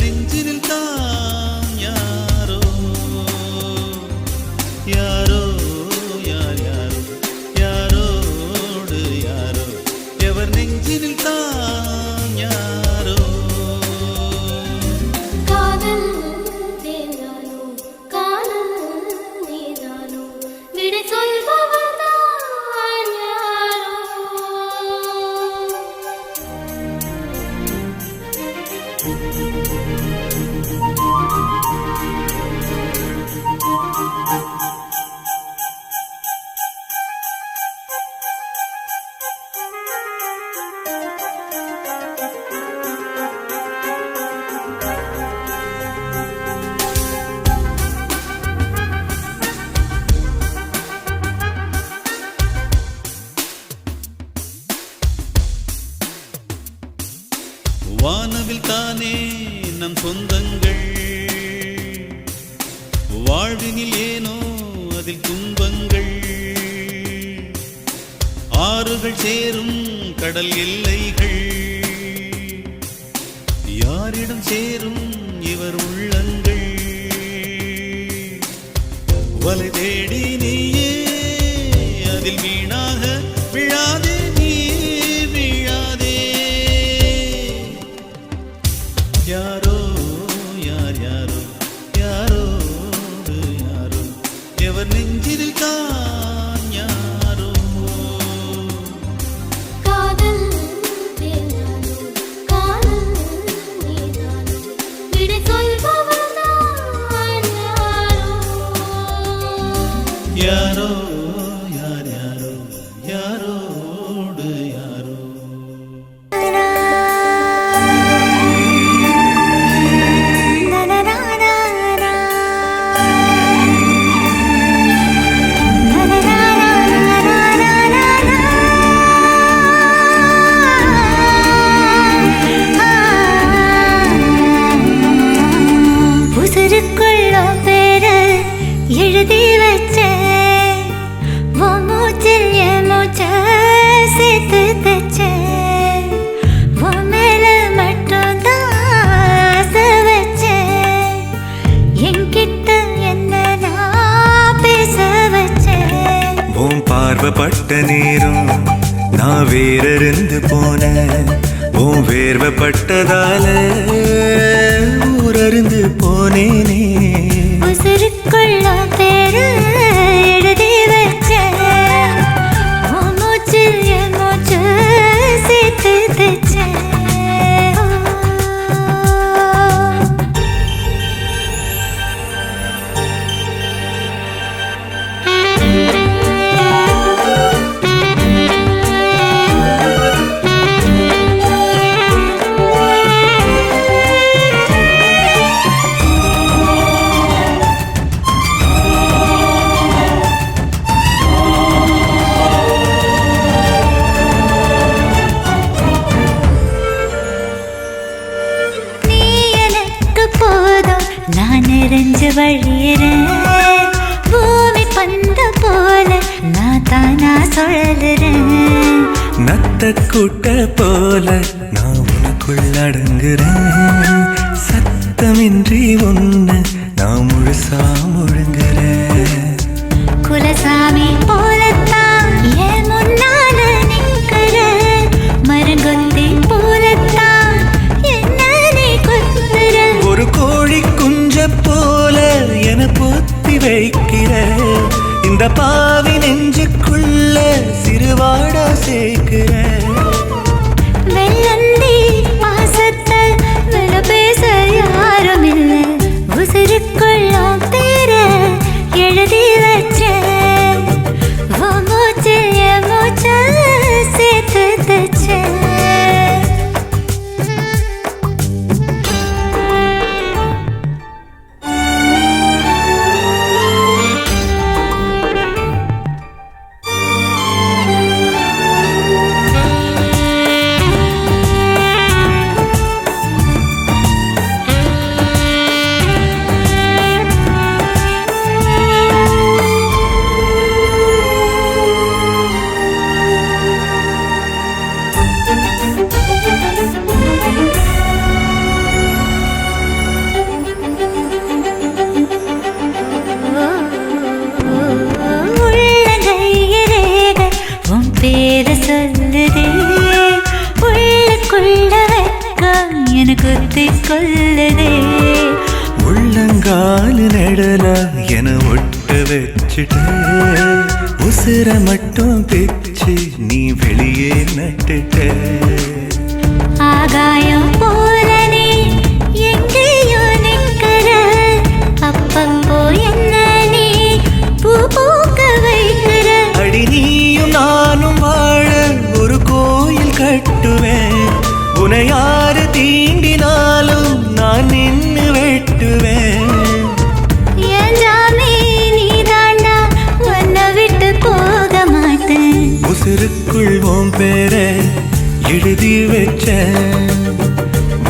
நெஞ்சினில் தான் யாரோ யாரோ யார் யாரோ யாரோடு யாரோ எவர் நெஞ்சினில் தான் யாரோ காதல் தேனானோ காதல் நீதானோ விடை சொல்பவர் தான் யாரோ வானவில் தானே நம் சொந்தங்கள் வாழ்வினில் ஏனோ அதில் துன்பங்கள் ஆறுகள் சேரும் கடல் எல்லைகள் யாரிடம் சேரும் இவர் உள்ளங்கள் வலை தேடி நீயே அதில் வீணாக விழாதே நீ விழாதே யாரோ யார் யாரோ யாரோடு யாரோ எவர் நெஞ்சில் தான் யாரோ காதல் தேனானோ காதல் நீதானோ விடை சொல்பவர் தான் யாரோ யாரோ யார் யாரோ யாரோடு யாரோ உசுருக்குள்ள பேரு எழுதி வச்ச உன் மூச்சில் என் மூச்ச சேர்த்து தச்ச உன் மேல மட்டும்தான் ஆசை வச்ச என்கிட்ட என்ன நான் பேச வச்ச உன் பார்வைப்பட்ட நேரம் நான் வேறிருந்து போனேன் உன் வேர்வைப்பட்டதால ஊரறிந்து போனேனே உசுருக்குள்ள பேரு எழுதி வச்ச உன் மூச்சில் என் மூச்ச சேர்த்து தச்ச நீ எனக்கு போதும் நான் நிறைஞ்சு வழியிறேன் பூமி பந்த போல நான் தானா சொல்லுறேன் நத்த கூட்ட போல நான் உனக்குள் அடங்குறேன் சத்தமின்றி ஒன்று நான் முழுசா முழுங்குறேன் குலசாமி போலத்தான் என் முன்னால நிக்கிற மரங்கொத்தி போலத்தான் என்ன நீ கொத்துற ஒரு கோழி குஞ்ச போல என பொத்தி வைக்கிற இந்த பாவி நெஞ்சுக்குள்ள சிறுவாடா சேர்க்கிற வெள்ளந்தி பாசத்தை வில பேச யாரும் இல்லை உசுருக்குள்ள பேர எழுதி வச்ச உன் மூச்சில் என் மூச்ச சேர்த்து தச்ச என குத்திக் கொள்ளுதே. உள்ளங்கால் நடல என ஒட்ட வச்சுட்ட உசுர மட்டும் பிச்சு நீ வெளியே நட்டுட்ட. ஆகாயம் போல நீ எங்கேயோ நிற்கிற, அப்பப்போ என்ன நீ பூ பூக்க வைக்கிற. அடி நீயும் நானும் வாழ ஒரு கோயில் கட்டுவேன், உன்னை யாரு தீண்டினாலும் நான் நின்னு வெட்டுவேன். என் ஜாமி நீ தாண்டா, உன்னை விட்டு போக மாட்டேன். உசுருக்குள் உன் பேரை எழுதி வச்சேன்,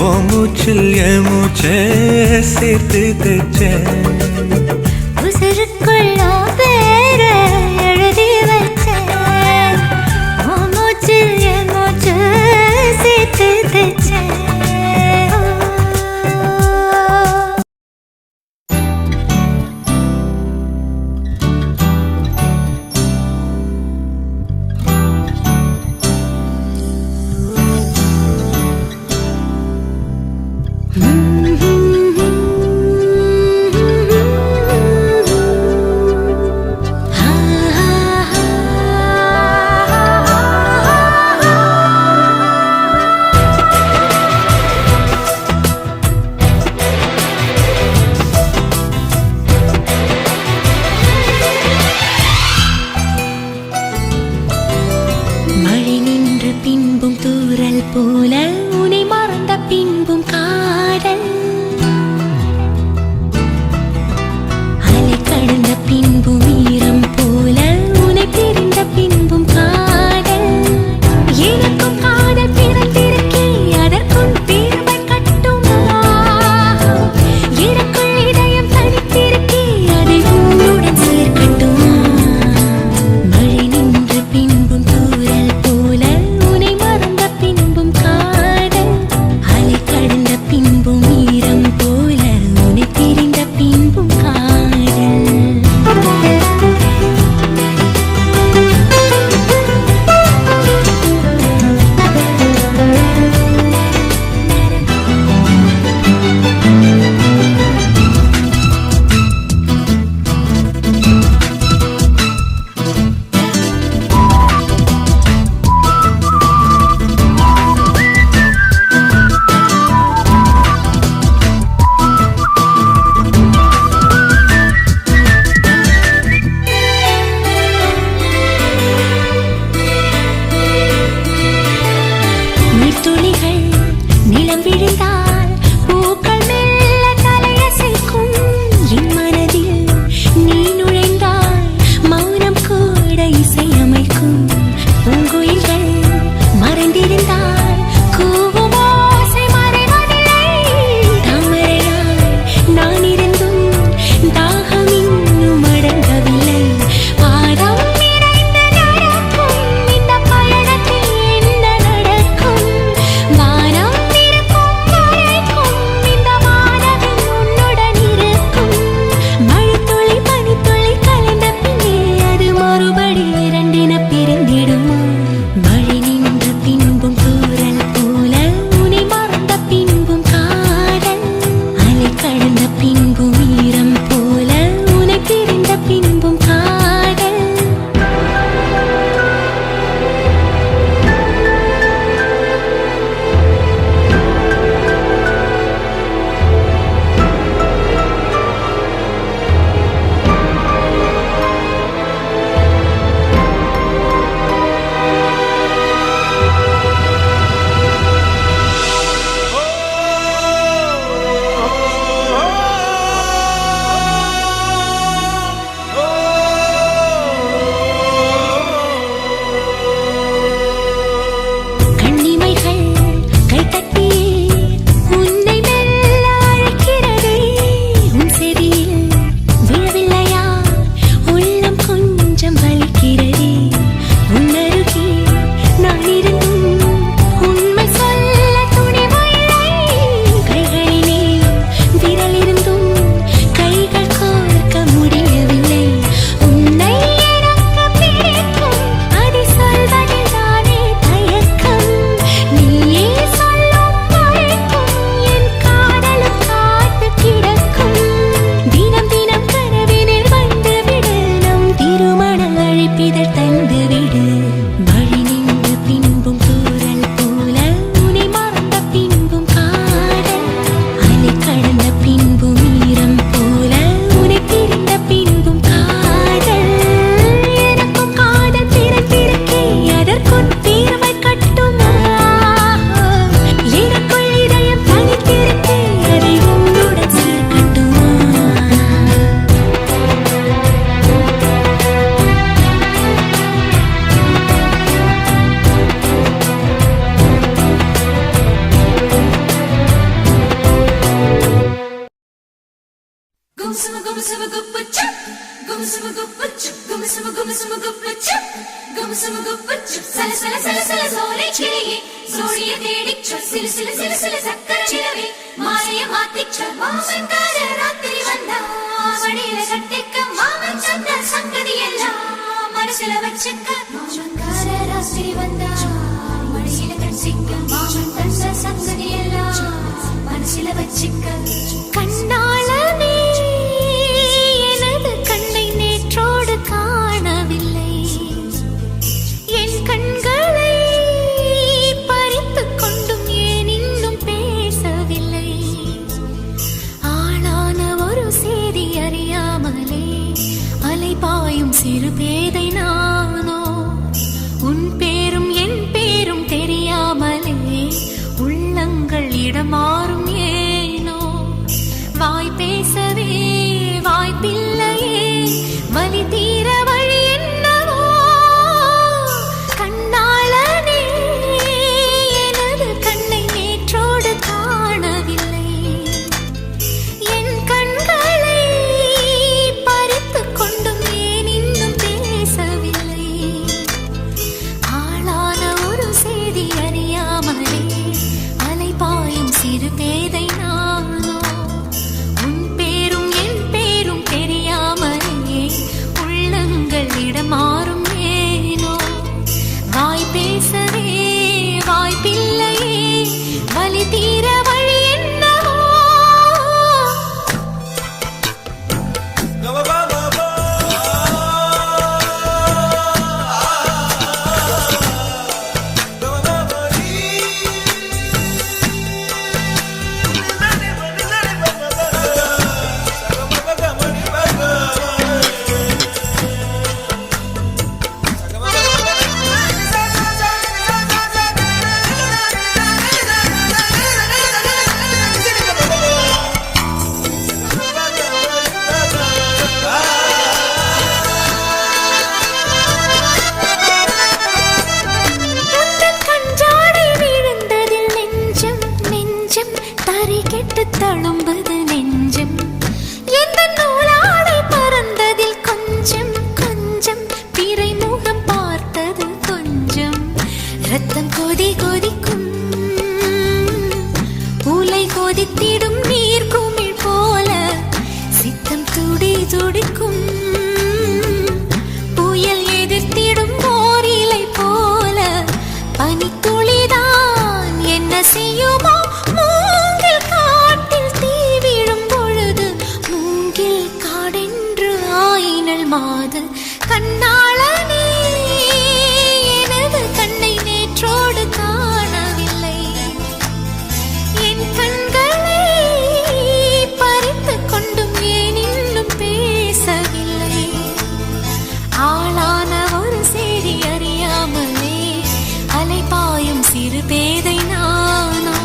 உன் மூச்சில் என் மூச்சை சேர்த்து தைச்சேன். உசுருக்குள் உன் பேரை எழுதி வச்சேன், உன் மூச்சில் என் மூச்சு சேர்த்து தைச்சேன். മനസ്സില വച്ചിക്ക മാമൻകാര രാത്രി വന്നാ മടിയില കടിച്ചിക്ക മാമൻ തന്ന സംഗതിയെല്ലാം മനസ്സില വച്ചിക്ക கண்ணாளனே எனது கண்ணை நேற்றோடு காணவில்லை என் கண்களை பறித்துக் கொண்டும் ஏன் இன்னும் பேசவில்லை ஆளான ஒரு செய்தி அறியாமலே அலைபாயும் சிறு பேதை நானோ உன் பேரும் என் பேரும் தெரியாமலே உள்ளங்கள் இடமாறும் ஏனோ வாய் பேசவே வாய்ப்பில்லையே வலி தீர வழி என்னவோ கண்ணாளனே எனது கண்ணை நேற்றோடு காணவில்லை என் கண்களை பறித்துக் கொண்டும் ஏன் இன்னும் பேசவில்லை ஆளான ஒரு செய்தி அறியாமலே அலைபாயும் சிறு பேதை நானோ உன் பேரும் என் பேரும் தெரியாமலே உள்ளங்கள் இடமாறும் ஏனோ வாய் பேசவே வாய்ப்பில்லையே வலி தீர வழி என்னவோ உந்தன் கஞ்சாடை விழுந்ததில் நெஞ்சம் நெஞ்சம் தரை கெட்டு தழும்புது நெஞ்சம் எந்த நூலாடை பறந்ததில் கொஞ்சம் கொஞ்சம் பிறை முகம் பார்த்தது கொஞ்சம் ரத்தம் கொதி கொதிக்கும் உலை கொதித்திடும் நீர் குமிழ் போல சித்தம் துடி துடிக்கும் புயல் எதிர்த்திடும் ஓரிலை போல பனித்துளிதான் என்ன செய்யுமோ மூங்கில் காட்டில் தீ விழும் பொழுது மூங்கில் காடென்று ஆயினல் மாது கண்ணாளனே எனது கண்ணை நேற்றோடு காணவில்லை என் கண்களை பறித்துக் கொண்டும் ஏன் இன்னும் பேசவில்லை ஆளான ஒரு செய்தி அறியாமலே அலைபாயும் சிறு பேதை நானோ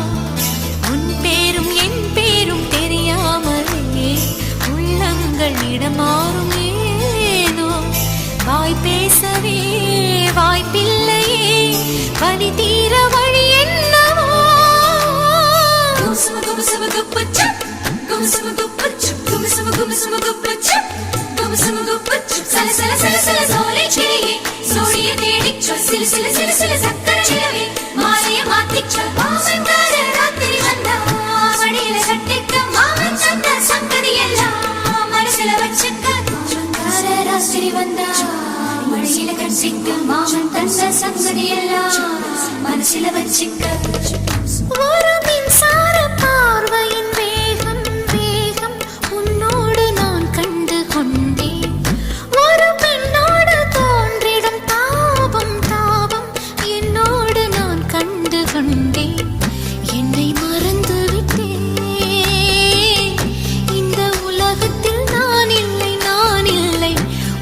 உன் பேரும் என் பேரும் தெரியாமலே உள்ளங்கள் இடமாறும் ஏனோ வாய் பேசவே வாய்ப்பில்லையே வலி தீர வழி என்னவோ மனசில வச்சிக்க ஒரு மின்சார பார்வையின் வேகம் வேகம் உன்னோடு நான் கண்டு கொண்டேன் ஒரு பெண்ணோடு தோன்றிடும் தாபம் தாபம் என்னோடு நான் கண்டு கொண்டேன் என்னை மறந்து விட்டேன் இந்த உலகத்தில் நான் இல்லை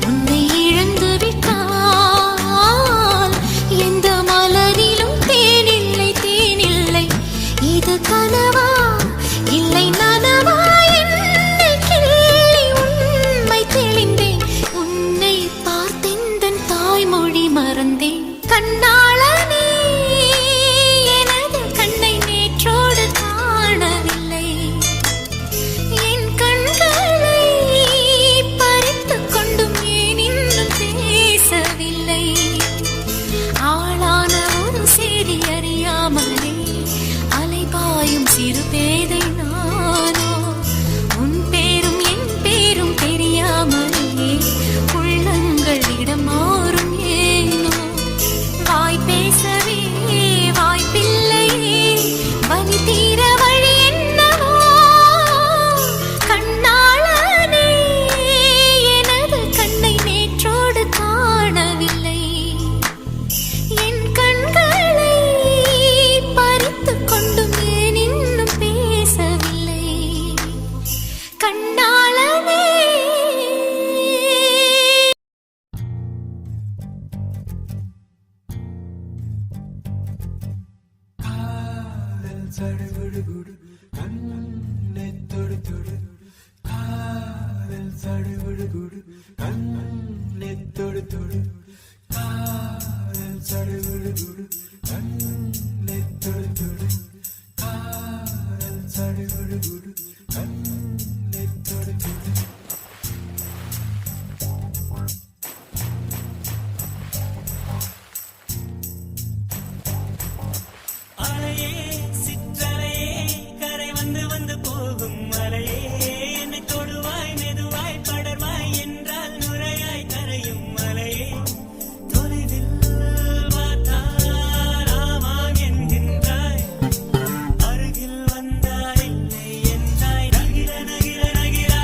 உன்னை இழந்து விட்டால் எந்த மலரிலும் தேனில்லை இது கனவா இல்லை நனவா என்னை கிள்ளி உண்மை தெளிந்தேன் உன்னை பார்த்தெந்தன் தாய்மொழி மறந்தேன் கண்ணாளனே எனது கண்ணை நேற்றோடு காணவில்லை என் கண்களை சிறு பேதை நானோ உன் பேரும் என் பேரும் தெரியாமலே உள்ளங்கள் இடம் மாறும் ஏனோ வாய் பேசவே வாய்ப்பில்லையே வலி தீர வழி என்னவோ கண்ணாளனே எனது கண்ணை நேற்றோடு காணவில்லை என் கண்களை பறித்துக் கொண்டும் ஏன் இன்னும் பேசவில்லை கண்ணாளனே சடுகுடு கண்ணை தொடு தொடு காதல் சடுகுடு கண்ணை தொடு தொடு காதல் சடுகுடு கண்ணை தொடு தொடு காதல் சடுகுடு கண்ணை தொடு தொடு அலையே சிற்றலையே கரை வந்து வந்து போகும் மலையே என்னை தொடுவாய் மெதுவாய் படர்வாய் என்றால் நுரையாய் கரையும் மலையே தொலைவில் பார்த்தால் ஆமாம் என்கின்றாய் அருகில் வந்தால் இல்லை என்றாய் நகிர நகிர நகிரா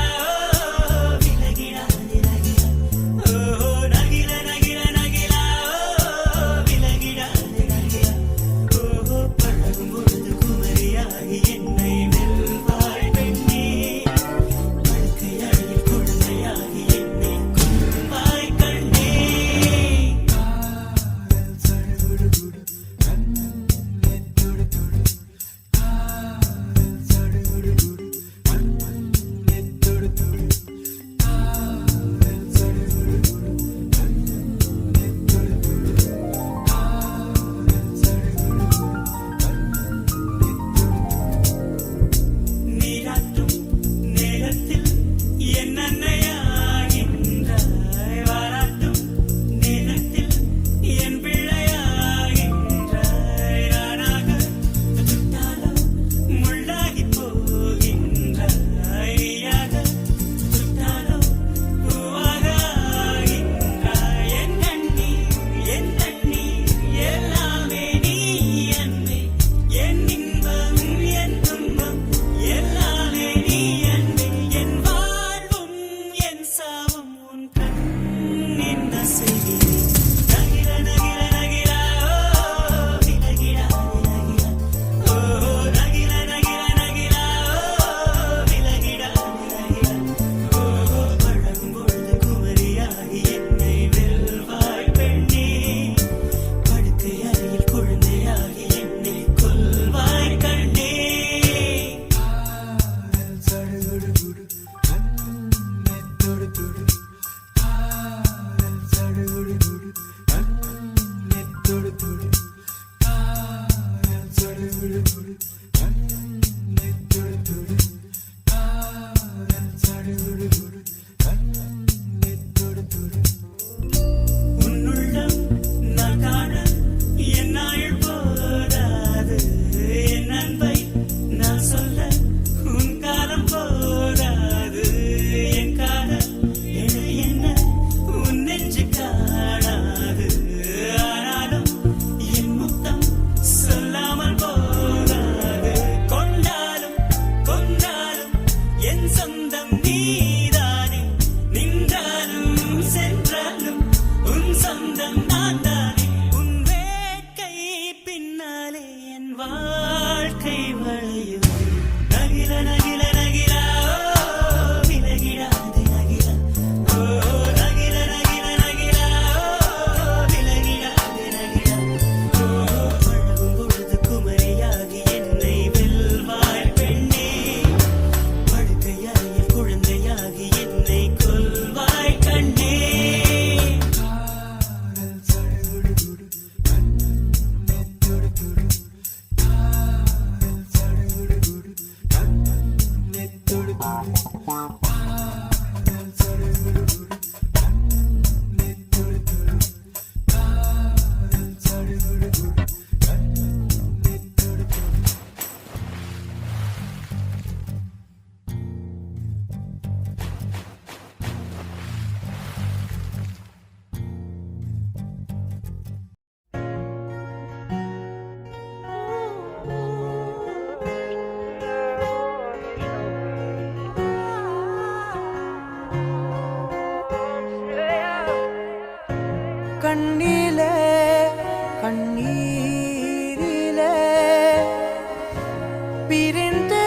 பிரிந்து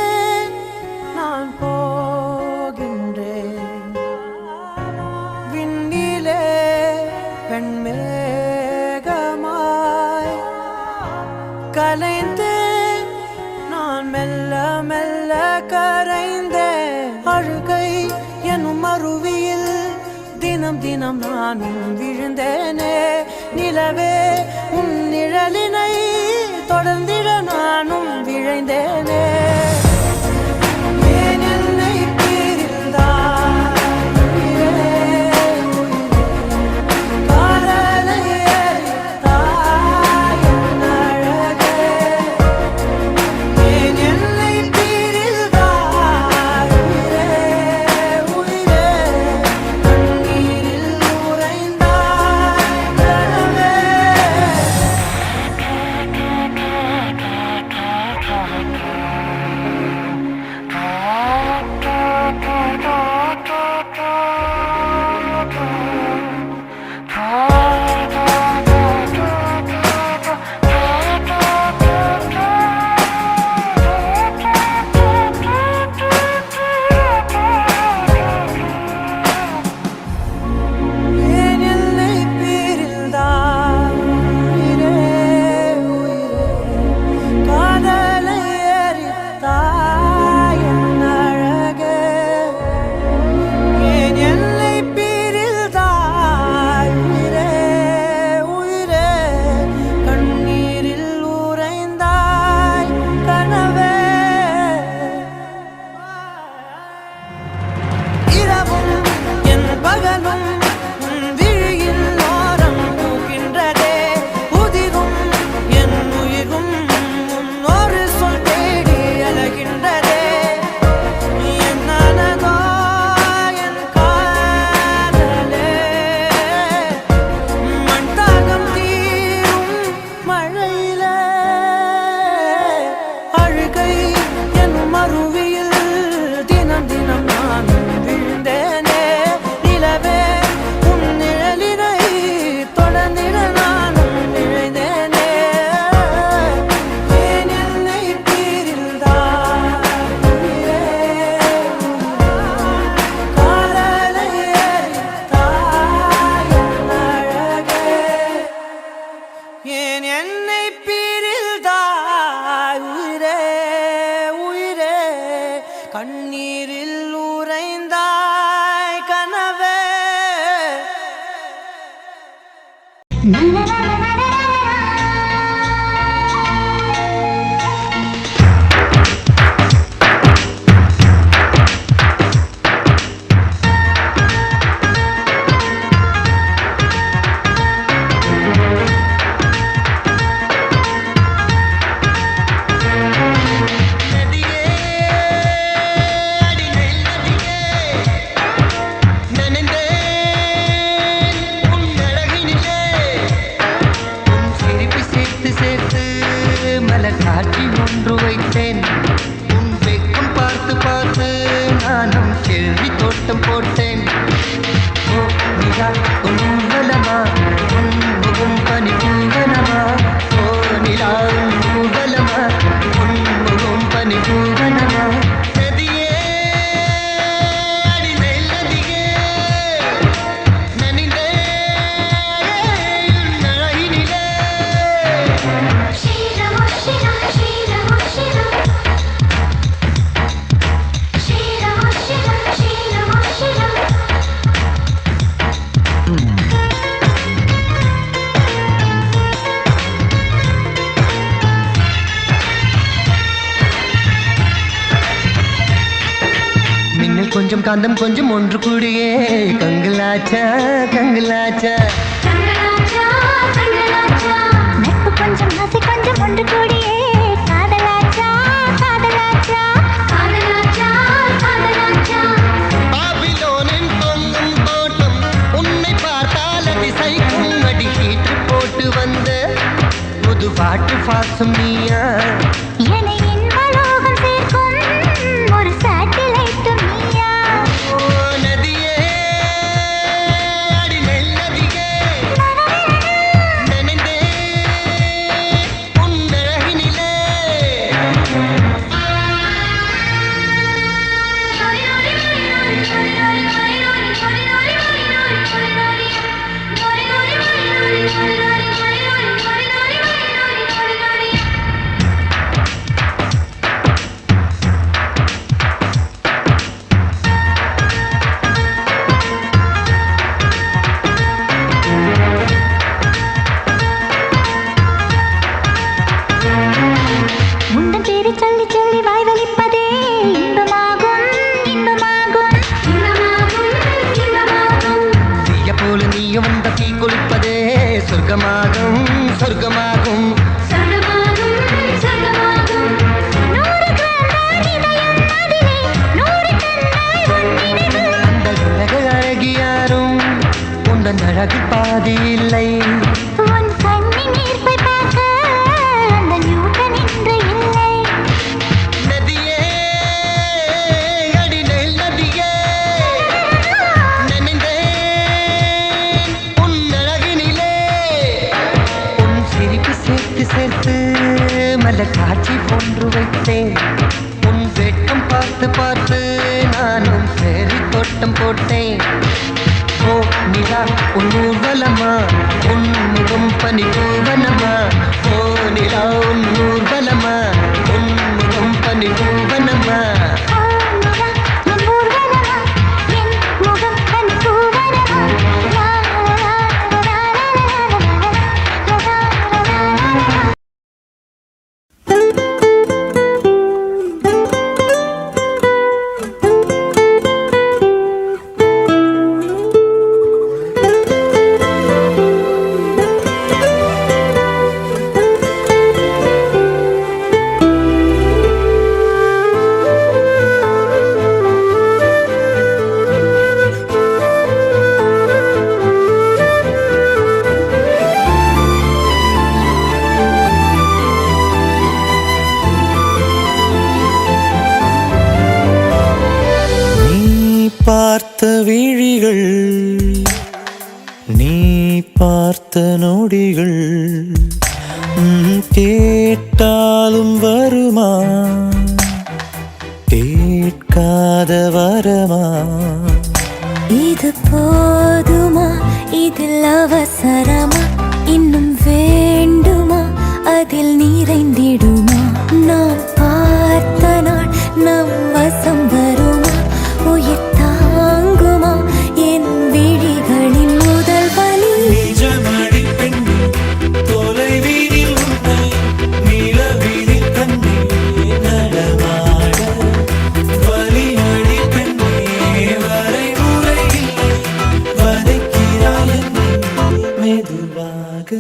நான் போகின்றேன் விண்ணிலே வெண்மேகமாய் கலைந்து நான் மெல்ல மெல்ல கரைந்தேன் அழுகை எனும் அருவியில் தினம் தினம் நானும் விழுந்தேனே நிலவே உன் நிழலினை தொடர்ந்திட நானும் விழைந்தேனே ஏன் என்னை பிரிந்தாய் காதலை எரித்தாய் என் அழகே ஏன் என்னை பிரிந்தாய் உயிரே கண்ணீரில் உறைந்தாய் கனவே ஏன் என்னை பிரிந்தாய் உயிரே காதலை எரித்தாய் என் அழகே ஏன் என்னை பிரிந்தாய் உயிரே கண்ணீரில் உறைந்தாய் கனவே இரவும் என் பகலும் உன் விழியில் ஓரம் பூக்கின்றதே உதிரும் என் உயிரும் உன் ஒரு சொல் தேடி அழகின்றதே என்னதோ என் காதலே மண் தாகம் தீரும் மழையிலே அழுகை எனும் அருவியில் தினம் தினம் நான் விழுந்தேனே நிலவே உன் நிழலினை தொடர்ந்திட நானும் விழைந்தேனே ஏன் என்னை பிரிந்தாய் காதலை எரித்தாய் என் அழகே ஏன் என்னை பிரிந்தாய் உயிரே கண்ணீரில் உறைந்தாய் கனவே காட்சி ஒன்று வைத்தேன் உன் வெக்கம் பார்த்து பார்த்து நானும் செல்வி தோட்டம் போட்டேன் ஓ நிலா உன் ஊர்வலமா உன் முகம் பனி பூவனமா ஓ நிலா உன் ஊர்வலமா உன் முகம் பனி பூவனமா நதியே அடி நெல்லதியே நனிந்தே உன் அழகினிலே மின்னல் கொஞ்சம் காந்தம் கொஞ்சம் ஒன்று கூடியே கங்கலாச்சா கங்கலாச்சா நட்பு கொஞ்சம் ஆசை கொஞ்சம் ஒன்று கூடியே காதலாச்சா காதலாச்சா காதலாச்சா காதலாச்சா பாபிலோனின் தொங்கும் தோட்டம் உன்னை பார்த்தால் அதிசைக்கும் அடி கீற்று போட்டு வந்த புது பாட்டு பாசம் நீயா என்னை இன்பலோகம் சேர்க்கும் ஒரு சாட்டிலைட்டு நீயா ஓ நதியே அடி நெல்லதியே நனைந்தே உன் அழகினிலே உன் வெட்கம் பார்த்து பார்த்து நானும் சேரி தோட்டம் போட்டேன். ஓ நிலா உன் ஊர்வலமா, உன் முகம் பனி பூவனமா. ஓ நிலா உன் ஊர்வலமா, உன் முகம் பனி பூவனமா. பார்த்த விழிகள், நீ பார்த்த நொடிகள், கேட்டாலும் வருமா, கேட்காத வரமா? இது போதுமா, இதில் அவசரமா, இன்னும் வேண்டுமா, அதில் நிறைந்திடுமா? நாம் பார்த்த நாள் நம் வசம் வருமா, உயிர் தாங்குமா என் விழிகளின் முதல் வலி? நிஜமடி பெண்ணே, தொலைவீதில் உன்னை நிலவீதில் கண்ணே நடமாட. வலியடி பெண்ணே, வரைமுறை இல்லை, வதைக்கிறாய் என்னை மெதுவாக.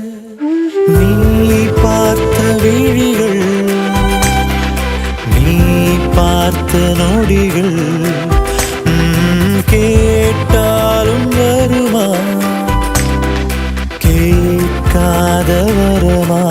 நீ பார்த்த விழிகள், நீ பார்த்த நொடிகள், கேட்டாலும் வருமா, கேட்காத வரமா?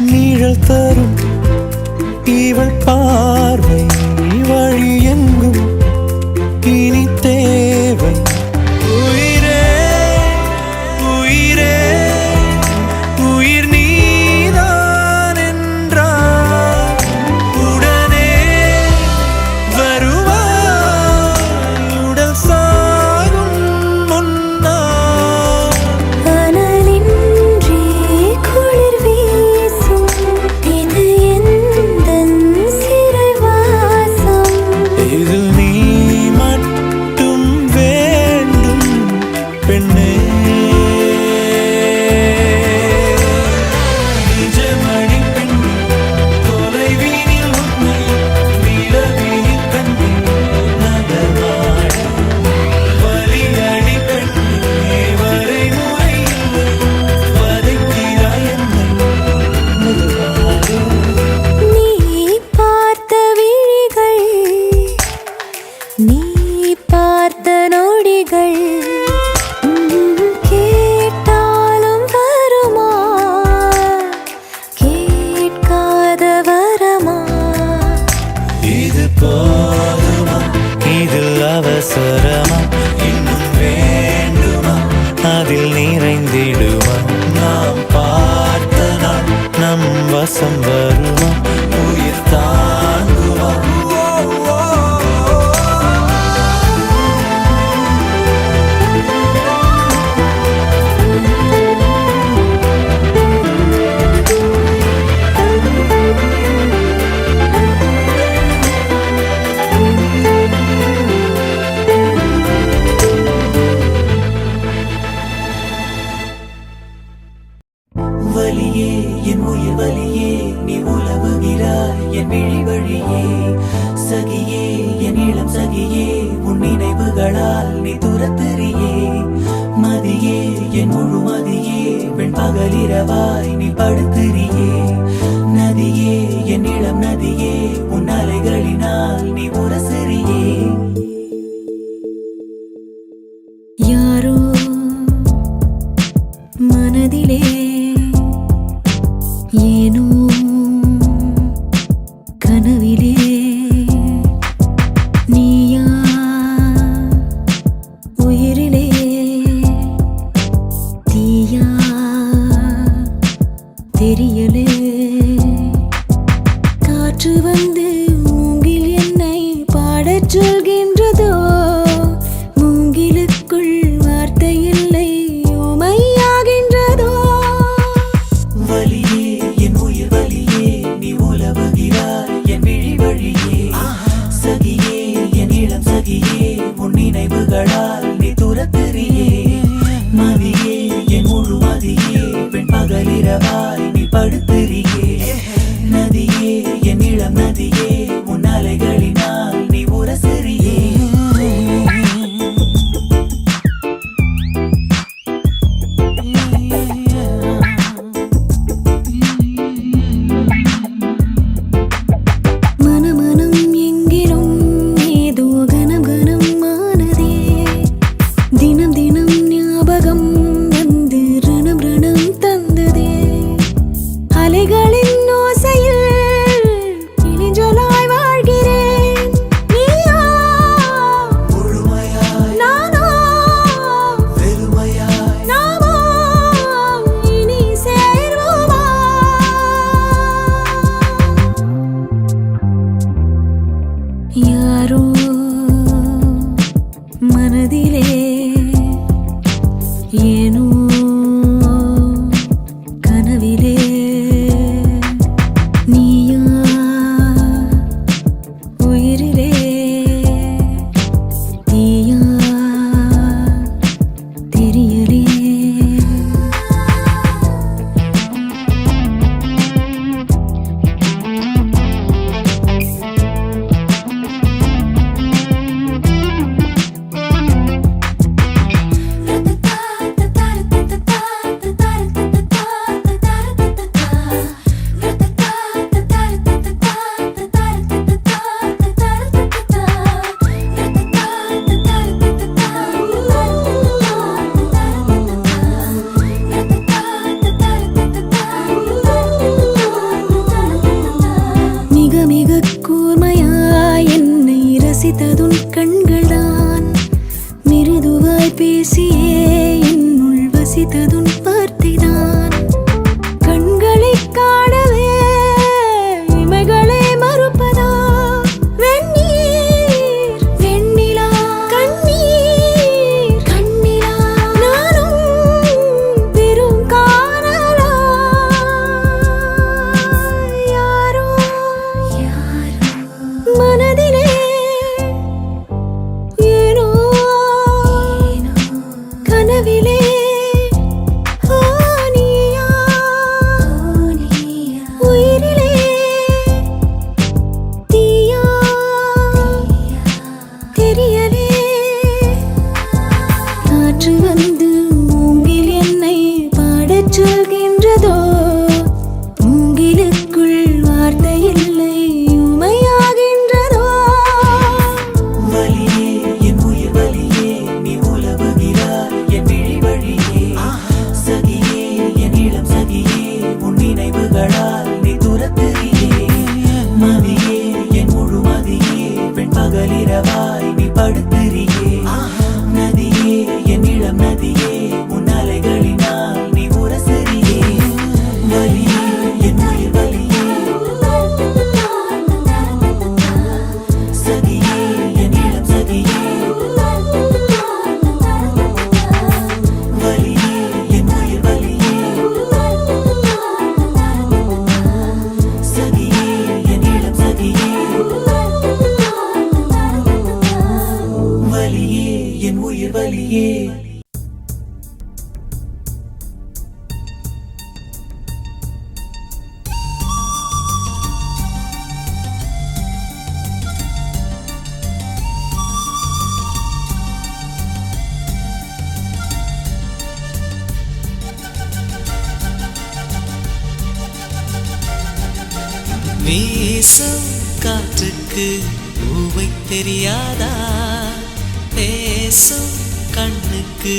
நிழல் தரும் இவள் பார்வை வழி எங்கும் இனி தேவை. உயிரே உயிரே உயிர் நீதான் என்றால் உடனே வருவாய், உடல் சாகும் முன்னால். அனலின்றி குளிர் வீசும், இது எந்தன் சிறைவாசம். இதில் நீ மட்டும் வேண்டும் பெண்ணே. நிஜமடி பெண்ணே, தொலைவீதில் உன்னை நிலவீதில் கண்ணே நடமாட. வலியடி பெண்ணே, வரைமுறை இல்லை, வதைக்கிறாய் என்னை மெதுவாக. நீ பார்த்த விழிகள், நீ பார்த்த நொடிகள், என் முழுமதியே பெண் பகலிரவாய் நீ படுத்திரியே நதியே என் இளம் நதியே உன் அலைகளினால் நீ உரசிறியே யாரோ மனதிலே ஏனோ கனவிலே நீயா உயிரிலே தீயா தெரியலே காற்று வந்து மூங்கில் என்னை பாடச் சொல்கின்றதோ மூங்கிலுக்குள் வார்த்தை இல்லை உமையாகின்றதோ வலியே என் உயிர் வலியே நீ உலவுகிறாய் என் விழி வழியே சகியே என் இளம் சகியே உன் நினைவுகளால் நீ துரத்திரியே மதியே என் முழு மதியே பெண் பகலிரவாய் நீ படுத்திரியே நதியே என் இளம் நதியே உன் அலைகளினால் நீ உரசிறியே மனமனம் எங்கிலும் ஏதோ கனம் கனம் ஆனதே தினம் தினம் ஞாபகம் வந்து ரணம் ரணம் தந்ததே அலைகளின் ஓசையில் கிளிஞ்சலாய் வாழ்கிறேன் நீயா முழுமையாய் நானா பெருமையாய் நாமா இனி சேர்வோமா யாரோ மனதிலே ஏனோ கனவிலே நீயா உயிரிலே தீயா தெரியலே மிக மிக கூர்மையாய் என்னை ரசித்ததுன் கண்கள்தான் மிருதுவாய் பேசியே என்னுள் வசித்ததுன் வார்த்தைதான் கண்களைக் காணவே இமைகளே மறுப்பதா வெந்நீர் வெண்ணிலா கண்ணீர் கண்ணிலா நானும் பெரும் காணலா யாரோ மனதிலே ஏனோ கனவிலே ஓ நீயா உயிரிலே தீயா தெரியலே காற்று வந்து மூங்கில் என்னை பாடச் சொல்கின்றதோ மூங்கிலுக்குள் வார்த்தை இல்லை உமையாகின்றதோ வலியே என் உயிர் வலியே நீ உலவுகிறாய் என் விழி வழியே சகியே என் இளம் சகியே உன் நினைவுகளால் நீ துரத்திரியே மதியே என் முழு மதியே பெண் பகலிரவாய் நீ படுத்திரியே நதியே என் இளம் நதியே வீசும் காற்றுக்கு பூவை தெரியாதா, பேசும் கண்ணுக்கு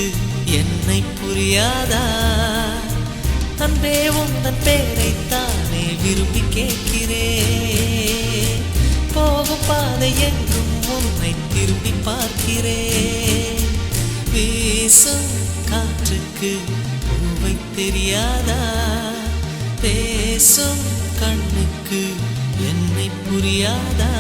என்னை புரியாதா, அன்பே உந்தன் பேரைத்தானே விரும்பி கேட்கிறேன், போகும் பாதை எங்கும் உன்னை திரும்பி பார்க்கிறேன், வீசும் காற்றுக்கு பூவை தெரியாதா, பேசும் கண்ணுக்கு என்னை புரியாதா.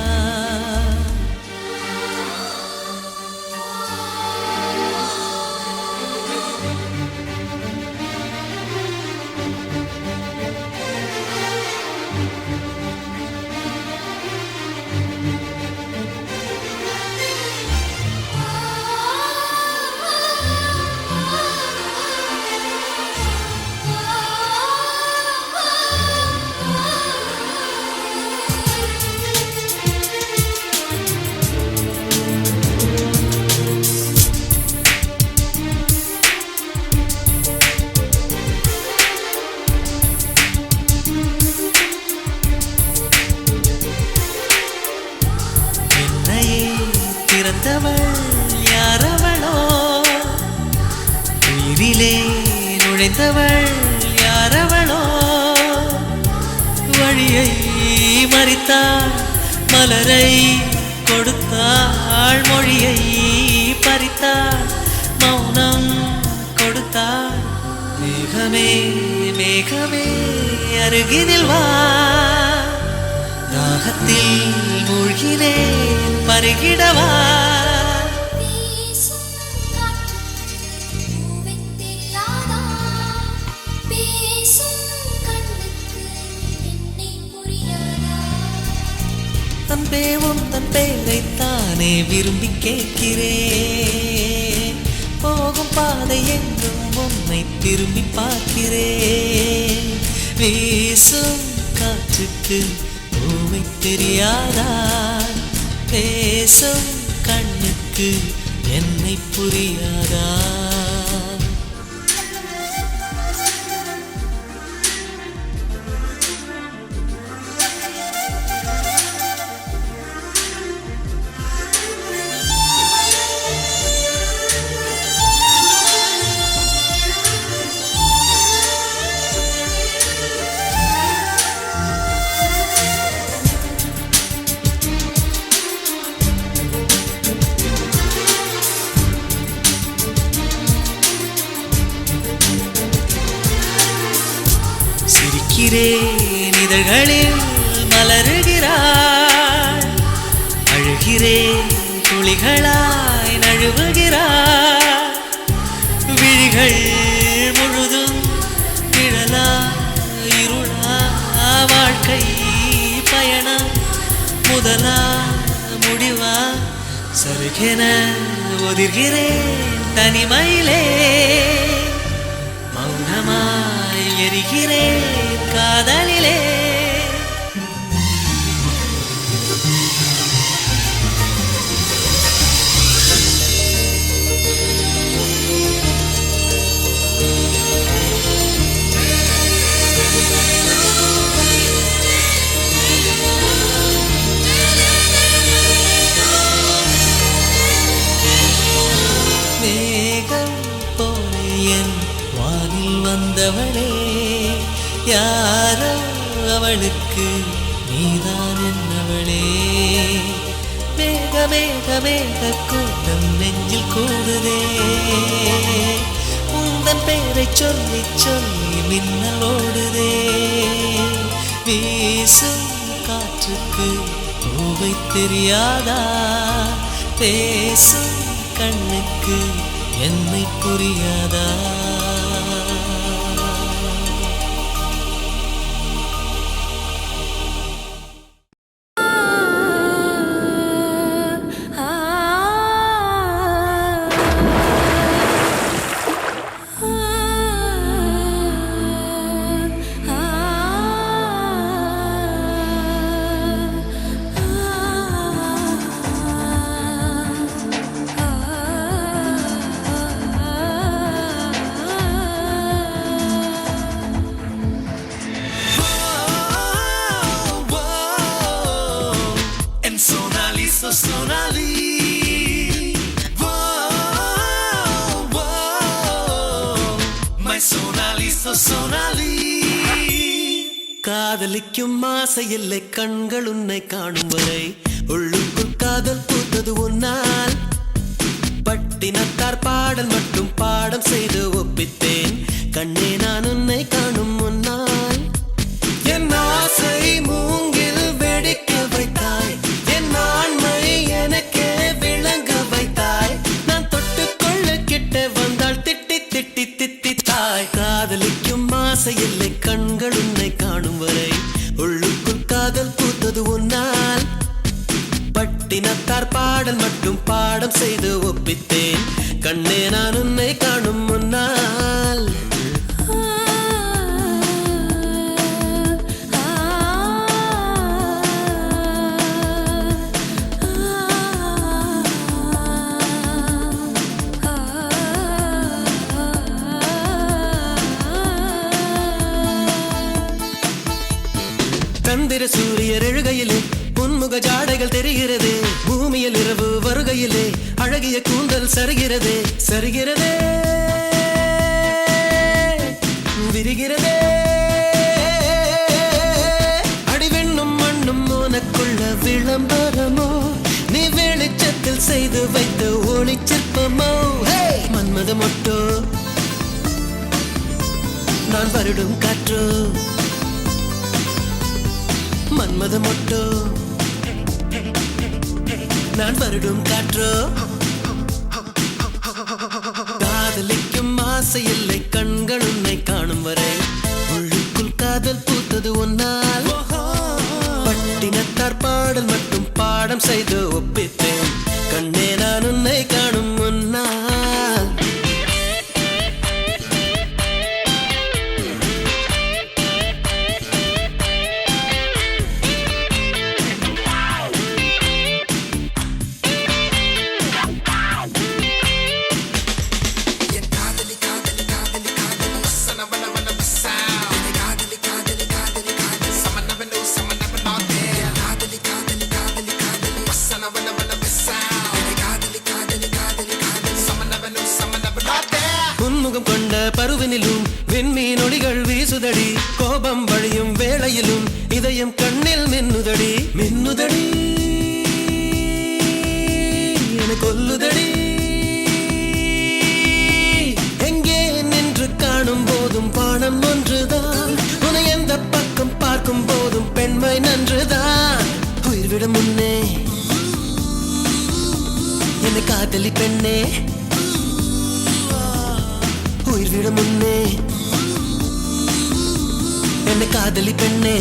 பிறந்தவள் யாரவளோ, உயிரிலே நுழைந்தவள் யாரவளோ, வழியை மறித்தாள் மலரை கொடுத்தாள், மொழியை பறித்தாள் மௌனம் கொடுத்தாள், மேகமே மேகமே அருகினில் வா, தாகத்தில் மூழ்கினேன் பருகிடவா. அன்பே உந்தன் பேரைத்தானே விரும்பி கேட்கிறேன், போகும் பாதை எங்கும் உன்னை திரும்பி பார்க்கிறேன், வீசும் காற்றுக்கு பூவை தெரியாதா, பேசும் கண்ணுக்கு என்னை புரியாதா. சிரிக்கிறேன் இதழ்களில் மலருகிறாள், அழுகிறேன் துளிகளாய் நழுவுகிறாள், விழிகள் முழுதும் நிழலா இருளா, வாழ்க்கை பயணம் முதலா முடிவா, சருகென ஒதிர்கிறேன் தனிமையிலே, மௌனமாய் எரிகிறேன் காதலிலே. மேகம் போல என் வானில் வந்தவளே, யாரோ அவளுக்கு நீதான் என்னவளே, மேக மேக மேக கூட்டம் நெஞ்சில் கூடுதே, உந்தன் பேரை சொல்லி சொல்லி மின்னல் ஓடுதே, வீசும் காற்றுக்கு பூவை தெரியாதா, பேசும் கண்ணுக்கு என்னை புரியாதா. my Sonali, so Sonali. காதலிக்கும் ஆசை இல்லை கண்கள் உன்னை காணும் வரை உள்ளுக்குள் காதல் பூத்தது உன்னால் பட்டினத்தார் பாடல் மட்டும் பாடம் செய்து ஒப்பித்தேன் கண்ணே நான் உன்னை காணும் முன்னால் என் ஆசை மூங்கில் வெடிக்க வைத்தாய் என் ஆண்மை எனக்கே விளங்க வைத்தாய் நான் தொட்டுக்கொள்ள கிட்ட வந்தால் திட்டி திட்டி தித்தித்தாய் காதலிக்கும் ஆசை இல்லை கண்கள் உன்னை காணும் வரை உள்ளுக்குள் காதல் பூத்தது உன்னால் பட்டினத்தார் பாடல் மட்டும் பாடம் செய்து ஒப்பித்தேன் கண்ணே நான் உன்னை காணும் முன்னால் சந்திர சூரியர் எழுகையிலே பொன்முக ஜாடைகள் தெரிகிறதே பூமியில் இரவு வருகையிலே அழகிய கூந்தல் சரிகிறதே சரிகிறதே விரிகிறதே அடிவெண்ணும் மண்ணும் உனக்குள்ள விளம்பரமோ நீ வெளிச்சத்தில் செய்து வைத்த ஒளிச்சிற்பமோ மன்மத மொட்டோ நான் வருடும் காற்றோ மன்மத மொட்டோ நான் வருடும் காற்றோ காதலிக்கும் ஆசை இல்லை கண்கள் உன்னை காணும் வரை உள்ளுக்குள் காதல் பூத்தது ஒன்னால் பட்டினத்தார் பாடல் மட்டும் பாடம் செய்து ஒப்பித்தேன் கண்ணே நான் உன்னை காணும் முன்னால் உன்முகம் கொண்ட பருவினிலும் விண்மீன் ஒளிகள் வீசுதடி கோபம் வழியும் வேளையிலும் இதயம் கண்ணில் மின்னுதடி மின்னுதடி என கொல்லுதடி எங்கே நின்று காணும் போதும் பானம் ஒன்றுதான் உன்னை எந்த பக்கம் பார்க்கும் போதும் பெண்மை நன்றுதான் உயிர்விட முன்னே என்னை காதலி பெண்ணே உயிர்விட முன்னே என்னை காதலி பெண்ணே